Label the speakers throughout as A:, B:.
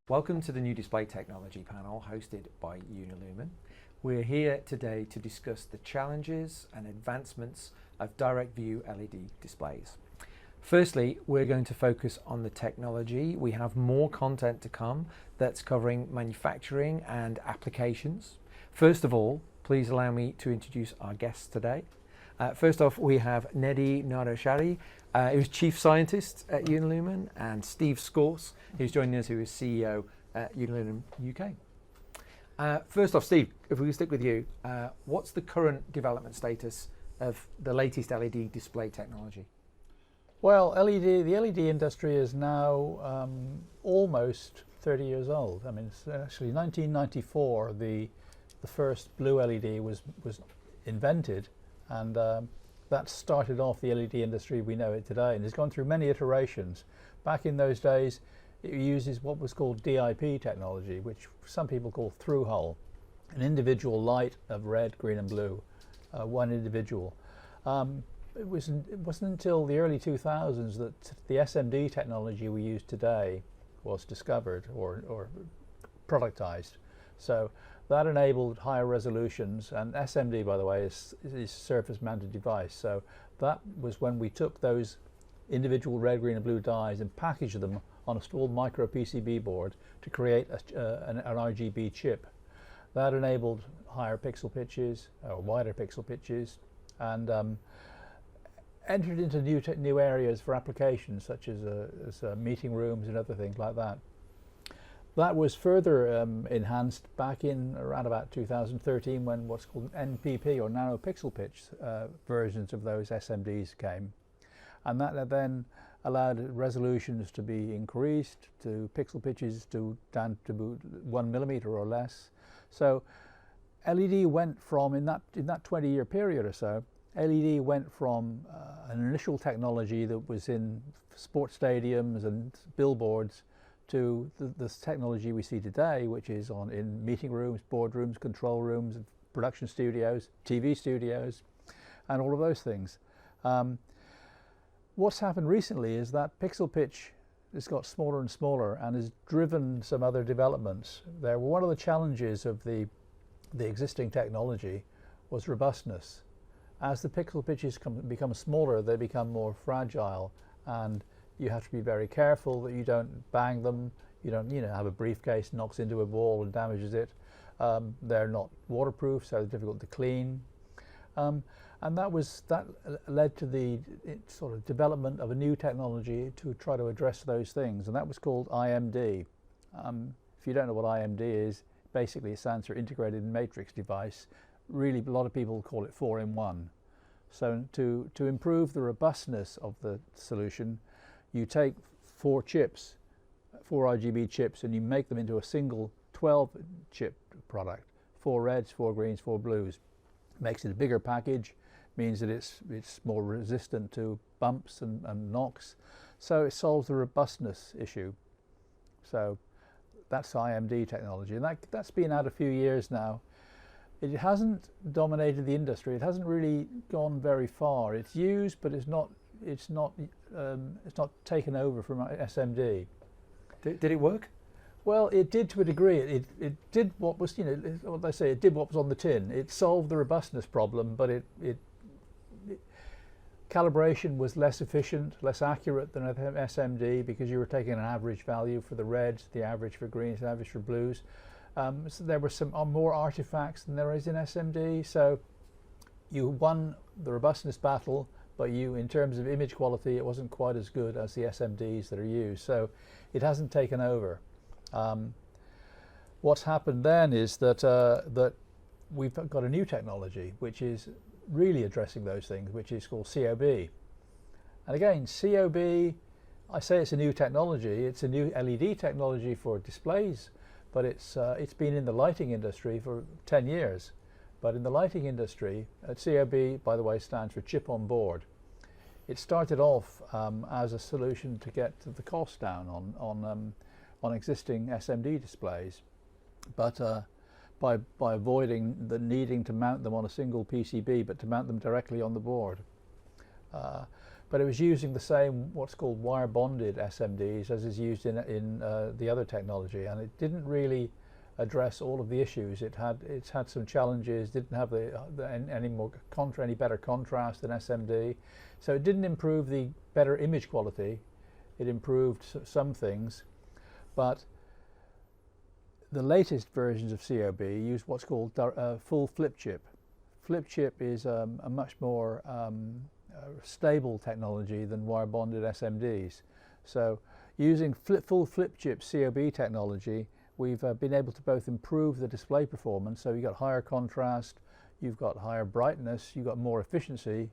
A: Welcome to the New Display Technology panel hosted by Unilumin. We're here today to discuss the challenges and advancements of direct view LED displays. Firstly, we're going to focus on the technology. We have more content to come that's covering manufacturing and applications. First of all, please allow me to introduce our guests today. First off, we have Nedi Nadarshari, who's Chief Scientist at Unilumin, and Steve Scorse, who's joining us, who is CEO at Unilumin UK. First off, Steve, if we can stick with you, what's the current development status of the latest LED display technology?
B: Well, the LED industry is now almost 30 years old. I mean, it's actually 1994, the first blue LED was invented, and that started off the LED industry we know it today, and it's gone through many iterations. Back in those days, it uses what was called DIP technology, which some people call through-hole, an individual light of red, green and blue, one individual. It wasn't until the early 2000s that the SMD technology we use today was discovered or productized. So that enabled higher resolutions, and SMD, by the way, is surface mounted device. So that was when we took those individual red, green and blue dyes and packaged them on a small micro PCB board to create an RGB chip. That enabled higher pixel pitches, or wider pixel pitches, and entered into new areas for applications such as meeting rooms and other things like that. That was further enhanced back in around about 2013 when what's called NPP or narrow pixel pitch versions of those SMDs came, and that then allowed resolutions to be increased to pixel pitches down to 1 millimeter or less. So LED went from, in that 20-year period or so, LED went from an initial technology that was in sports stadiums and billboards to this technology we see today, which is in meeting rooms, boardrooms, control rooms, production studios, TV studios, and all of those things. What's happened recently is that pixel pitch has got smaller and smaller and has driven some other developments. One of the challenges of the existing technology was robustness. As the pixel pitches become smaller, they become more fragile, and you have to be very careful that you don't bang them. You don't, have a briefcase knocks into a wall and damages it. They're not waterproof, so they're difficult to clean. And that led to the sort of development of a new technology to try to address those things, and that was called IMD. If you don't know what IMD is, basically it stands for Integrated Matrix Device. Really, a lot of people call it 4-in-1. So to improve the robustness of the solution, you take 4 RGB chips, and you make them into a single 12-chip product. 4 reds, 4 greens, 4 blues. Makes it a bigger package, means that it's more resistant to bumps and knocks. So it solves the robustness issue. So that's IMD technology, and that's been out a few years now. It hasn't dominated the industry. It hasn't really gone very far. It's used, but it's not taken over from SMD.
A: Did it work?
B: Well, it did to a degree. It did what was, what they say, it did what was on the tin. It solved the robustness problem, but calibration was less efficient, less accurate than SMD, because you were taking an average value for the reds, the average for greens, the average for blues. So there were some more artifacts than there is in SMD. So you won the robustness battle, but in terms of image quality, it wasn't quite as good as the SMDs that are used. So it hasn't taken over. What's happened then is that we've got a new technology which is really addressing those things, which is called COB. And again, COB, I say it's a new technology. It's a new LED technology for displays, but it's been in the lighting industry for 10 years. But in the lighting industry, COB, by the way, stands for chip on board. It started off as a solution to get the cost down on existing SMD displays, but by avoiding the needing to mount them on a single PCB, but to mount them directly on the board. But but it was using the same what's called wire bonded SMDs as is used in the other technology, and it didn't really address all of the issues. It's had some challenges. Didn't have any better contrast than SMD, so it didn't improve the better image quality. It improved some things, but the latest versions of COB use what's called full flip chip. Flip chip is a much more stable technology than wire bonded SMDs. So using full flip chip COB technology, we've been able to both improve the display performance, so you've got higher contrast, you've got higher brightness, you've got more efficiency,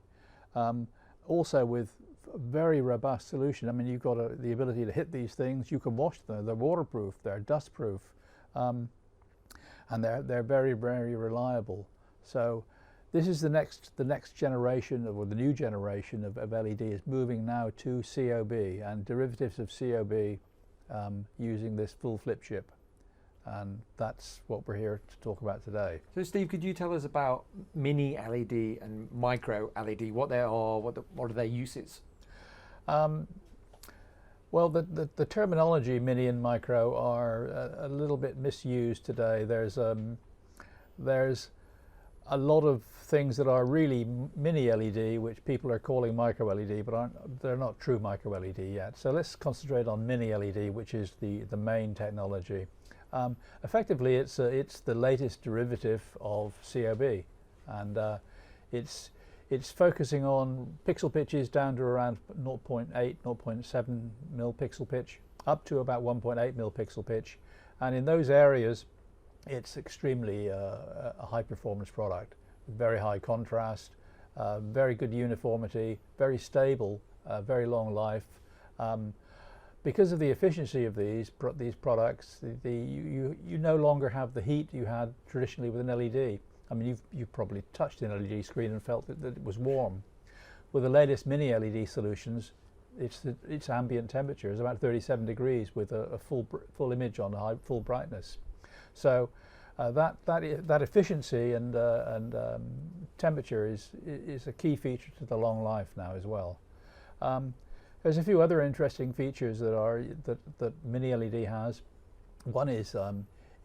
B: also with a very robust solution. I mean, you've got the ability to hit these things, you can wash them, they're waterproof, they're dust proof, and they're very, very reliable. So this is the next generation, or the new generation of LED is moving now to COB and derivatives of COB using this full flip chip. And that's what we're here to talk about today.
A: So Steve, could you tell us about mini LED and micro LED, what they are, what are their uses?
B: Well, the terminology mini and micro are a little bit misused today. There's a lot of things that are really mini LED, which people are calling micro LED, but they're not true micro LED yet. So let's concentrate on mini LED, which is the main technology. Effectively, it's the latest derivative of COB, and it's focusing on pixel pitches down to around 0.8, 0.7 mil pixel pitch, up to about 1.8 mil pixel pitch, and in those areas, it's extremely a high performance product, very high contrast, very good uniformity, very stable, very long life. Because of the efficiency of these products, you no longer have the heat you had traditionally with an LED. I mean, you've probably touched an LED screen and felt that it was warm. With the latest mini LED solutions, its ambient temperature is about 37 degrees with a full image on full brightness. So that efficiency and temperature is a key feature to the long life now as well. There's a few other interesting features that mini LED has. One is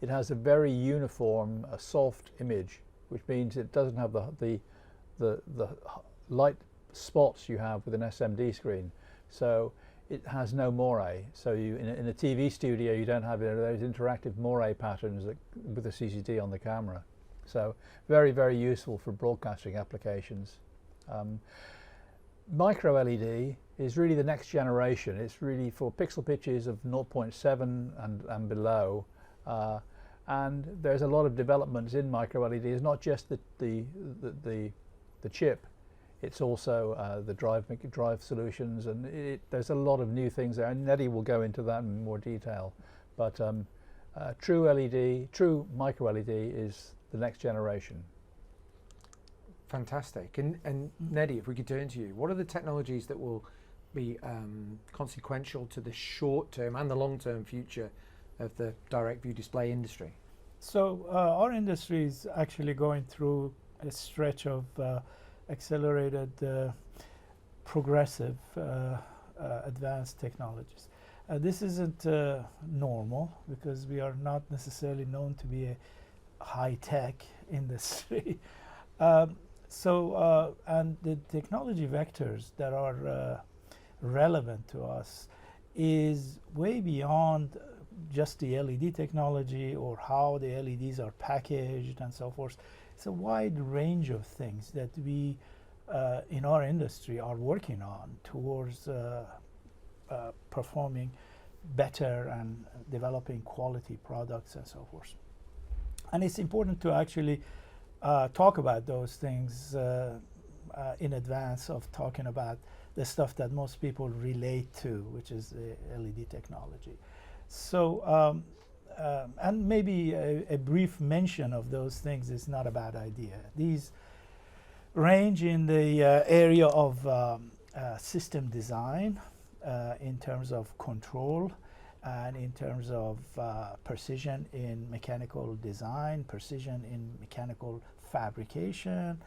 B: it has a very uniform, soft image, which means it doesn't have the light spots you have with an SMD screen. So it has no moire. So in a TV studio, you don't have those interactive moire patterns with the CCD on the camera. So very, very useful for broadcasting applications. Micro LED is really the next generation. It's really for pixel pitches of 0.7 and below. And there's a lot of developments in micro LED. It's not just the chip. It's also the drive solutions, and there's a lot of new things there. And Neddy will go into that in more detail. But true micro LED is the next generation.
A: Fantastic. And Neddy, if we could turn to you, what are the technologies that will be consequential to the short-term and the long-term future of the direct view display industry?
C: So our industry is actually going through a stretch of accelerated, progressive, advanced technologies. This isn't normal because we are not necessarily known to be a high-tech industry. And the technology vectors that are relevant to us is way beyond just the LED technology or how the LEDs are packaged and so forth. It's a wide range of things that we in our industry are working on towards performing better and developing quality products and so forth. And it's important to actually talk about those things in advance of talking about the stuff that most people relate to, which is the LED technology. So, and maybe a brief mention of those things is not a bad idea. These range in the area of system design, in terms of control, and in terms of precision in mechanical design, precision in mechanical fabrication,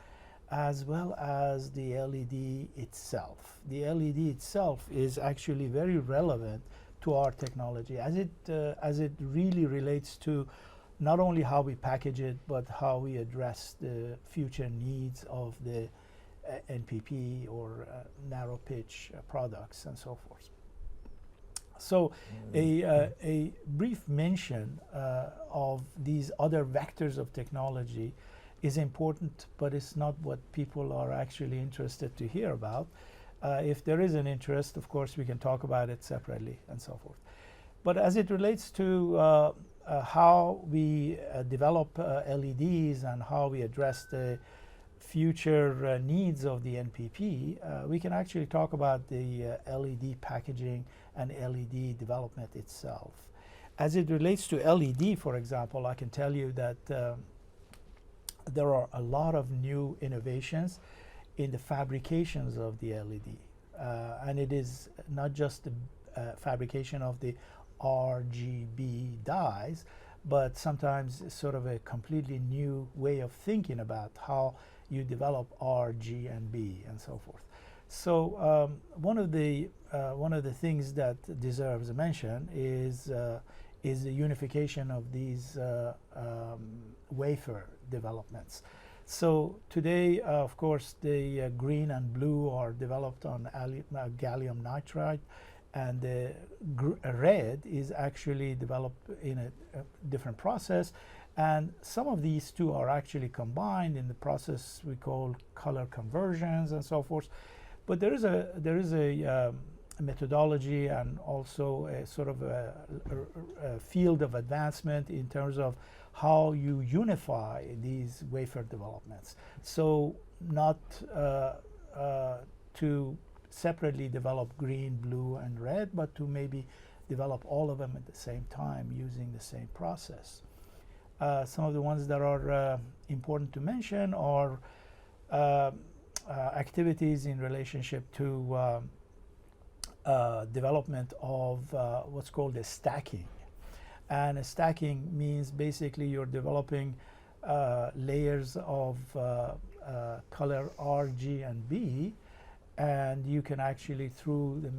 C: as well as the LED itself. The LED itself is actually very relevant to our technology as it really relates to not only how we package it, but how we address the future needs of the NPP or narrow pitch products and so forth. So a brief mention of these other vectors of technology is important, but it's not what people are actually interested to hear about. If there is an interest, of course, we can talk about it separately and so forth. But as it relates to how we develop LEDs and how we address the future needs of the NPP, we can actually talk about the LED packaging and LED development itself. As it relates to LED, for example, I can tell you that there are a lot of new innovations in the fabrications of the LED. And it is not just the fabrication of the RGB dyes, but sometimes sort of a completely new way of thinking about how you develop R, G, and B, and so forth. So one of the things that deserves a mention is the unification of these wafer developments. So today, of course, the green and blue are developed on gallium nitride, and the red is actually developed in a different process. And some of these two are actually combined in the process we call color conversions and so forth. But there is a methodology and also a sort of a field of advancement in terms of how you unify these wafer developments. So not to separately develop green, blue, and red, but to maybe develop all of them at the same time using the same process. Some of the ones that are important to mention are activities in relationship to development of what's called a stacking. And a stacking means basically you're developing layers of color R, G, and B, and you can actually, through the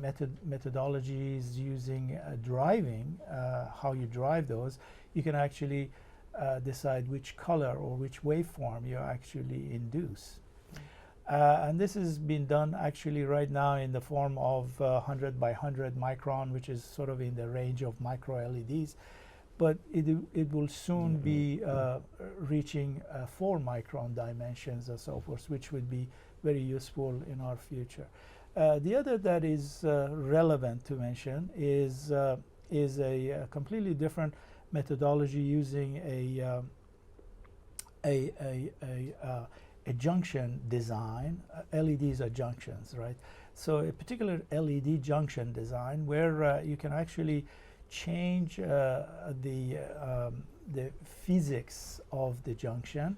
C: methodologies using driving, how you drive those, you can actually decide which color or which waveform you actually induce. And this has been done actually right now in the form of 100 by 100 micron, which is sort of in the range of micro LEDs. But it will soon be reaching 4 micron dimensions and so forth, which would be very useful in our future. The other that is relevant to mention is a completely different methodology using a junction design. LEDs are junctions, right? So a particular LED junction design where you can actually change the physics of the junction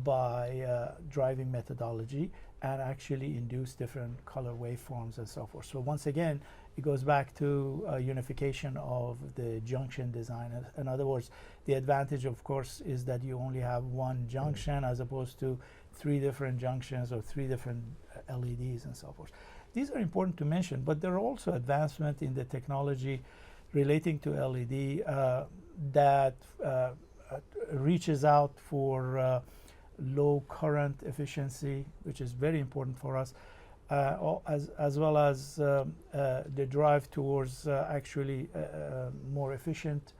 C: by driving methodology and actually induce different color waveforms and so forth. So once again, it goes back to unification of the junction design. In other words, the advantage, of course, is that you only have one junction as opposed to 3 different junctions or 3 different LEDs and so forth. These are important to mention, but there are also advancements in the technology relating to LED that reaches out for low current efficiency, which is very important for us, as well as the drive towards actually more efficient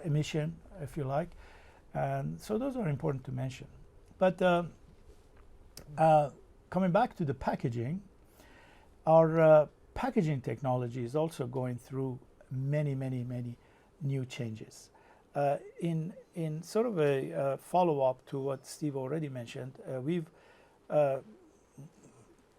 C: emission, if you like. And so those are important to mention. But coming back to the packaging, our packaging technology is also going through many new changes. In sort of a follow-up to what Steve already mentioned, we've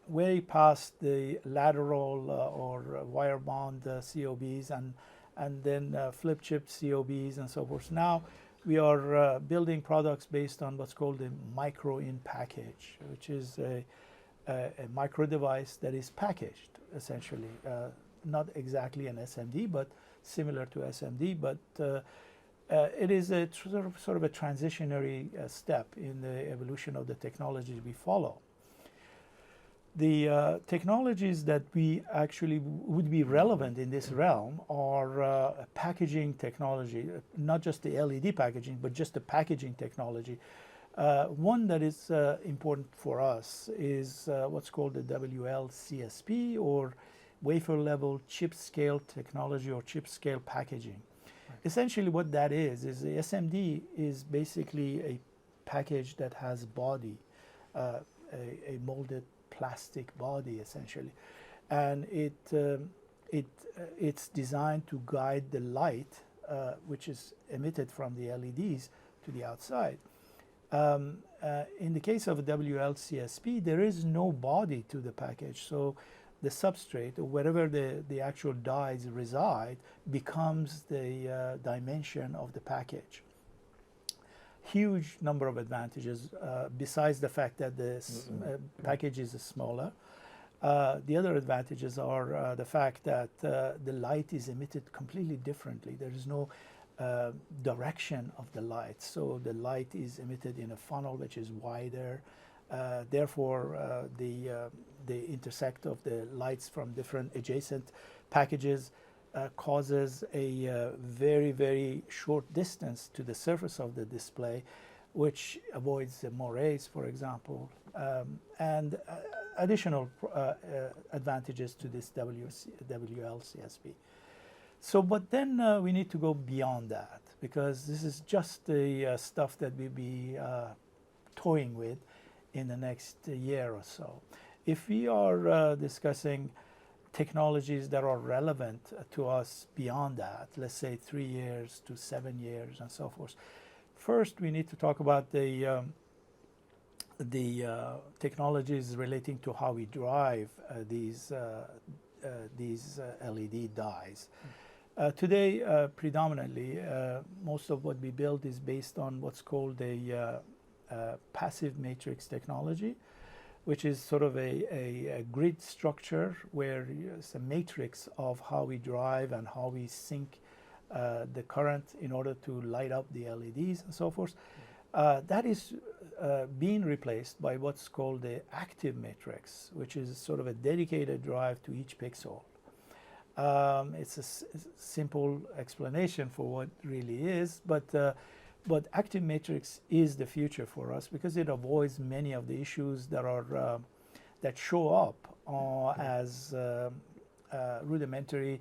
C: way past the lateral or wire bond COBs and then flip chip COBs and so forth. Now we are building products based on what's called a micro-in package, which is a micro device that is packaged essentially, not exactly an SMD, but similar to SMD, but it is a sort of a transitionary step in the evolution of the technologies we follow. The technologies that we actually would be relevant in this realm are packaging technology, not just the LED packaging, but just the packaging technology. One that is important for us is what's called the WLCSP, or wafer level chip scale technology, or chip scale packaging. Right. Essentially what that is the SMD is basically a package that has body, a molded plastic body essentially, and it's designed to guide the light which is emitted from the LEDs to the outside. In the case of a WLCSP, there is no body to the package, so the substrate, or wherever the actual dies reside, becomes the dimension of the package. Huge number of advantages besides the fact that the package is smaller. The other advantages are the fact that the light is emitted completely differently. There is no direction of the light, so the light is emitted in a funnel which is wider. Therefore, the intersect of the lights from different adjacent packages causes a very, very short distance to the surface of the display, which avoids the morays, for example, and additional advantages to this WLCSP. So, but then we need to go beyond that, because this is just the stuff that we'll be toying with in the next year or so. If we are discussing technologies that are relevant to us beyond that, let's say 3 years to 7 years and so forth, first we need to talk about the technologies relating to how we drive these LED dies. Today, predominantly, most of what we build is based on what's called a passive matrix technology, which is sort of a grid structure where it's a matrix of how we drive and how we sync the current in order to light up the LEDs and so forth. That is being replaced by what's called the active matrix, which is sort of a dedicated drive to each pixel. It's a simple explanation for what it really is, but active matrix is the future for us, because it avoids many of the issues that are that show up as rudimentary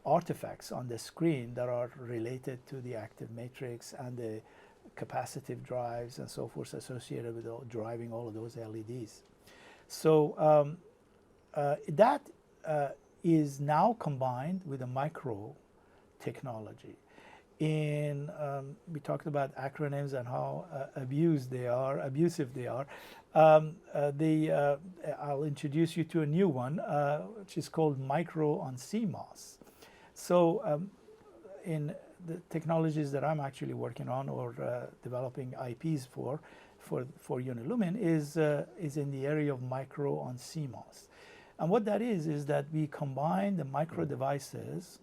C: artifacts on the screen that are related to the active matrix and the capacitive drives and so forth associated with driving all of those LEDs. So that is now combined with a micro technology. We talked about acronyms and how abusive they are. I'll introduce you to a new one, which is called micro on CMOS. So in the technologies that I'm actually working on or developing IPs for Unilumin is in the area of micro on CMOS. And what that is that we combine the micro devices,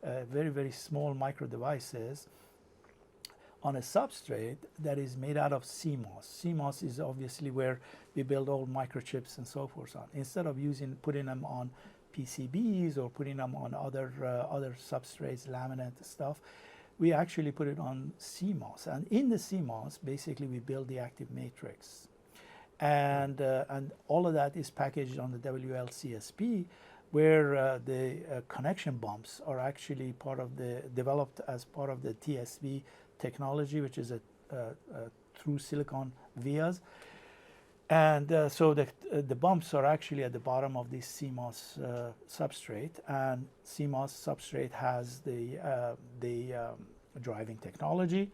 C: very, very small micro devices, on a substrate that is made out of CMOS. CMOS is obviously where we build all microchips and so forth on. Instead of putting them on PCBs or putting them on other substrates, laminate stuff, we actually put it on CMOS. And in the CMOS, basically, we build the active matrix. And all of that is packaged on the WLCSP, where the connection bumps are actually developed as part of the TSV technology, which is a through silicon vias. And so the bumps are actually at the bottom of this CMOS substrate, and CMOS substrate has the driving technology.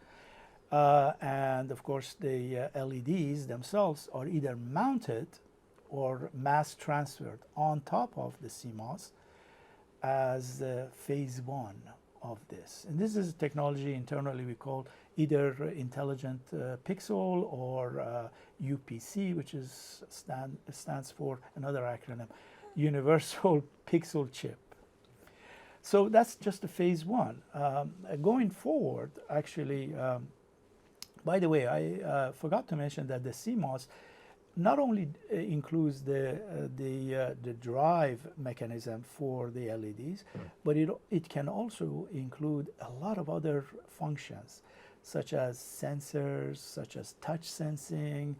C: And of course, the LEDs themselves are either mounted or mass transferred on top of the CMOS as phase one of this. And this is a technology internally we call either intelligent pixel or UPC, which stands for another acronym, Universal Pixel Chip. So that's just the phase one. Going forward, actually, by the way, I forgot to mention that the CMOS not only includes the drive mechanism for the LEDs, but it can also include a lot of other functions, such as sensors, such as touch sensing,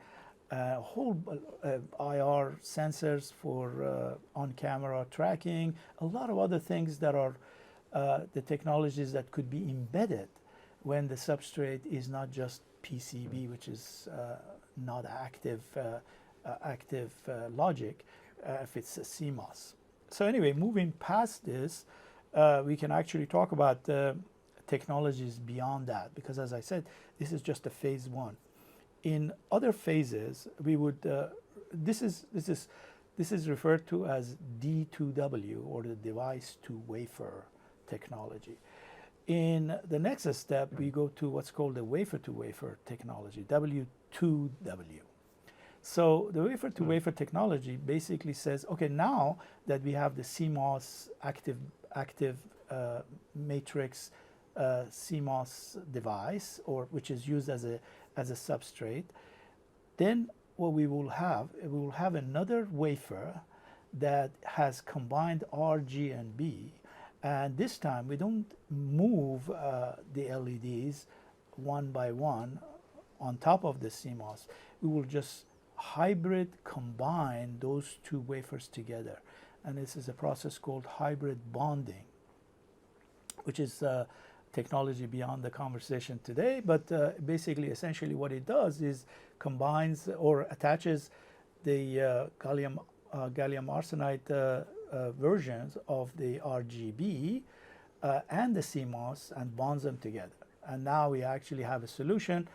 C: whole IR sensors for on-camera tracking, a lot of other things that are the technologies that could be embedded when the substrate is not just PCB, which is not active logic, if it's a CMOS. So anyway, moving past this, we can actually talk about technologies beyond that, because as I said, this is just a phase one. In other phases, we would this is referred to as D2W, or the device to wafer technology. In the next step, we go to what's called the wafer to wafer technology, W2W. So the wafer to wafer technology basically says, okay, now that we have the CMOS active matrix CMOS device, or which is used as a substrate, then what we will have another wafer that has combined R, G, and B, and this time we don't move the LEDs one by one on top of the CMOS. We will just hybrid combine those two wafers together, and this is a process called hybrid bonding, which is technology beyond the conversation today, but basically, essentially what it does is combines or attaches the gallium arsenide versions of the RGB and the CMOS and bonds them together. And now we actually have a solution,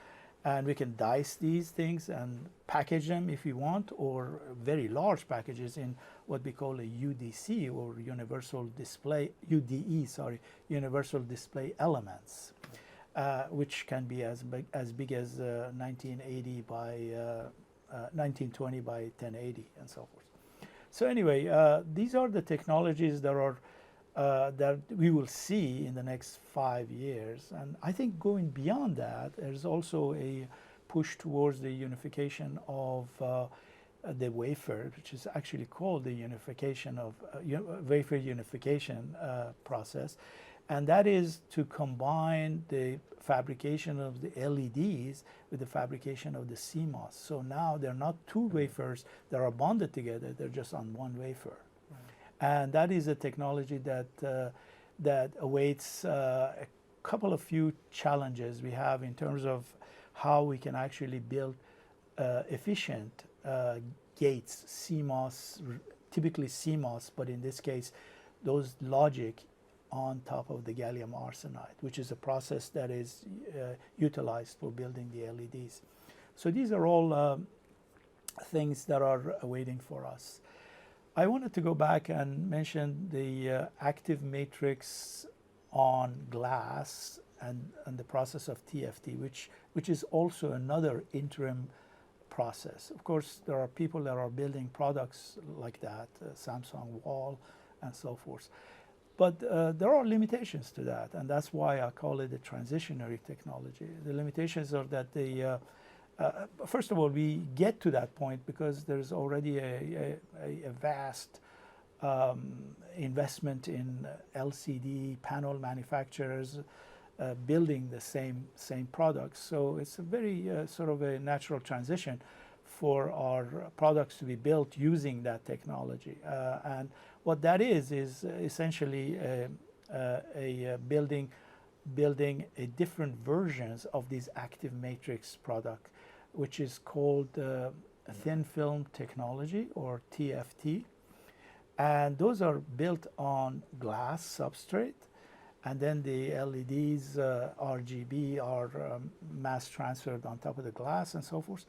C: and we can dice these things and package them if we want, or very large packages in what we call a UDC, or universal display, UDE, sorry, universal display elements, which can be as big as 1980 by 1920 by 1080 and so forth. So anyway, these are the technologies that are that we will see in the next 5 years. And I think going beyond that, there's also a push towards the unification of the wafer, which is actually called the unification of wafer unification process. And that is to combine the fabrication of the LEDs with the fabrication of the CMOS. So now they're not two wafers that are bonded together, they're just on one wafer. And that is a technology that awaits a couple of few challenges we have in terms of how we can actually build efficient gates, CMOS, typically CMOS, but in this case, those logic on top of the gallium arsenide, which is a process that is utilized for building the LEDs. So these are all things that are waiting for us. I wanted to go back and mention the active matrix on glass and the process of TFT, which is also another interim process. Of course, there are people that are building products like that, Samsung Wall and so forth. But there are limitations to that, and that's why I call it a transitionary technology. The limitations are that first of all, we get to that point because there's already a vast investment in LCD panel manufacturers building the same products. So it's a very sort of a natural transition for our products to be built using that technology. And what that is essentially building a different versions of these active matrix product, which is called thin film technology, or TFT. And those are built on glass substrate, and then the LEDs, RGB, are mass transferred on top of the glass and so forth.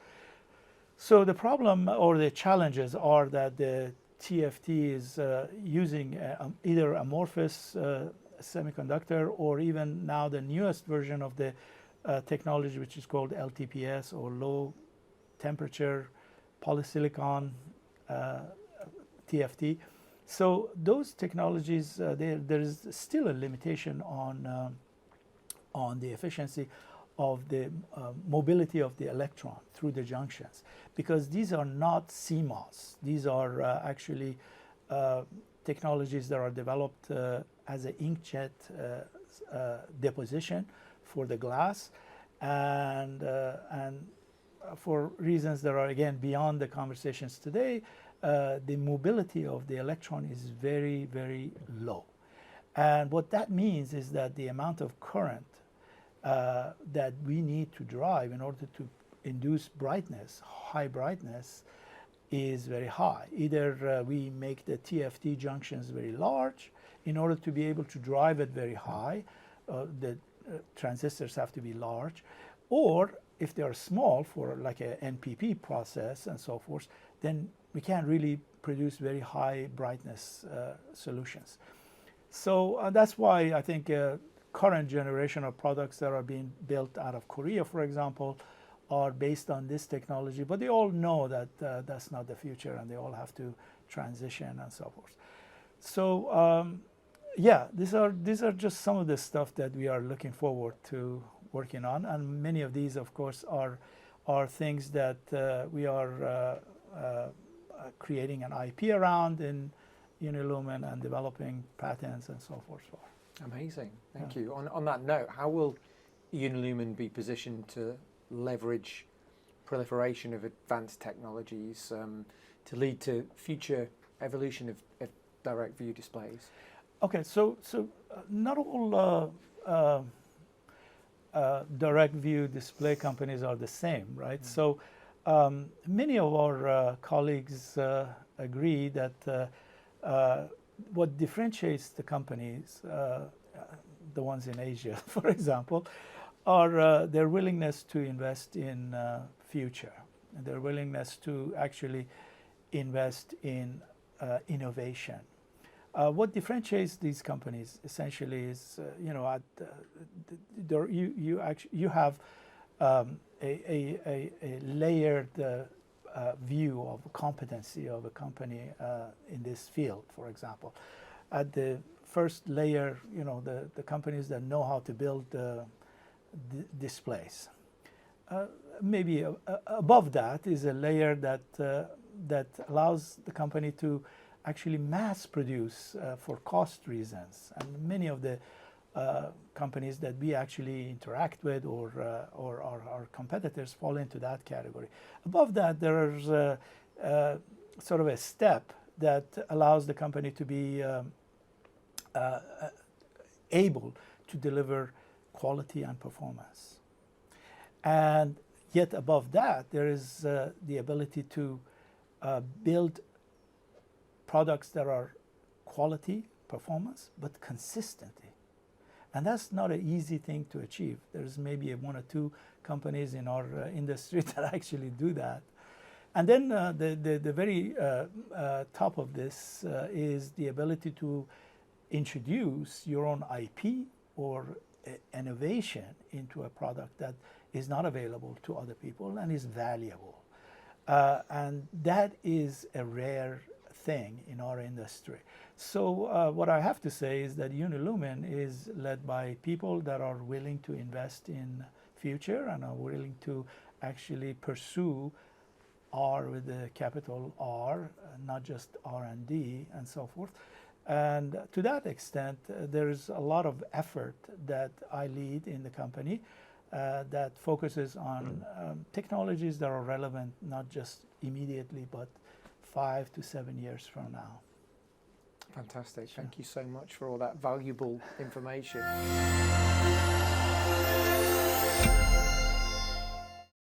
C: So the problem or the challenges are that the TFT is using either amorphous semiconductor, or even now the newest version of the technology, which is called LTPS, or low temperature polysilicon TFT. So those technologies, there is still a limitation on the efficiency of the mobility of the electron through the junctions, because these are not CMOS. These are actually technologies that are developed as an inkjet deposition for the glass, and for reasons that are again beyond the conversations today, the mobility of the electron is very, very low. And what that means is that the amount of current that we need to drive in order to induce brightness, high brightness, is very high. Either we make the TFT junctions very large in order to be able to drive it very high, the transistors have to be large, or if they are small for like a NPP process and so forth, then we can't really produce very high brightness solutions. So that's why I think current generation of products that are being built out of Korea, for example, are based on this technology, but they all know that that's not the future, and they all have to transition and so forth. So yeah, these are just some of the stuff that we are looking forward to working on, and many of these, of course, are things that we are creating an IP around in Unilumin and developing patents and so forth for.
A: Amazing, thank you. On that note, how will Unilumin be positioned to leverage proliferation of advanced technologies to lead to future evolution of direct view displays?
C: Okay, so not all direct view display companies are the same, right? Mm. So many of our colleagues agree that what differentiates the companies, the ones in Asia, for example, are their willingness to invest in future, and their willingness to actually invest in innovation. What differentiates these companies essentially is, you have a layered view of competency of a company in this field. For example, at the first layer, the companies that know how to build displays. Maybe above that is a layer that allows the company to actually mass produce for cost reasons, and many of the companies that we actually interact with or our competitors fall into that category. Above that, there's sort of a step that allows the company to be able to deliver quality and performance. And yet above that, there is the ability to build products that are quality, performance, but consistently. And that's not an easy thing to achieve. There's maybe one or two companies in our industry that actually do that. And then the very top of this is the ability to introduce your own IP or innovation into a product that is not available to other people and is valuable. And that is a rare thing in our industry. So what I have to say is that Unilumin is led by people that are willing to invest in future and are willing to actually pursue R with the capital R, not just R&D and so forth. And to that extent, there's a lot of effort that I lead in the company that focuses on technologies that are relevant not just immediately, but 5 to 7 years from now.
A: Fantastic. Thank you so much for all that valuable information.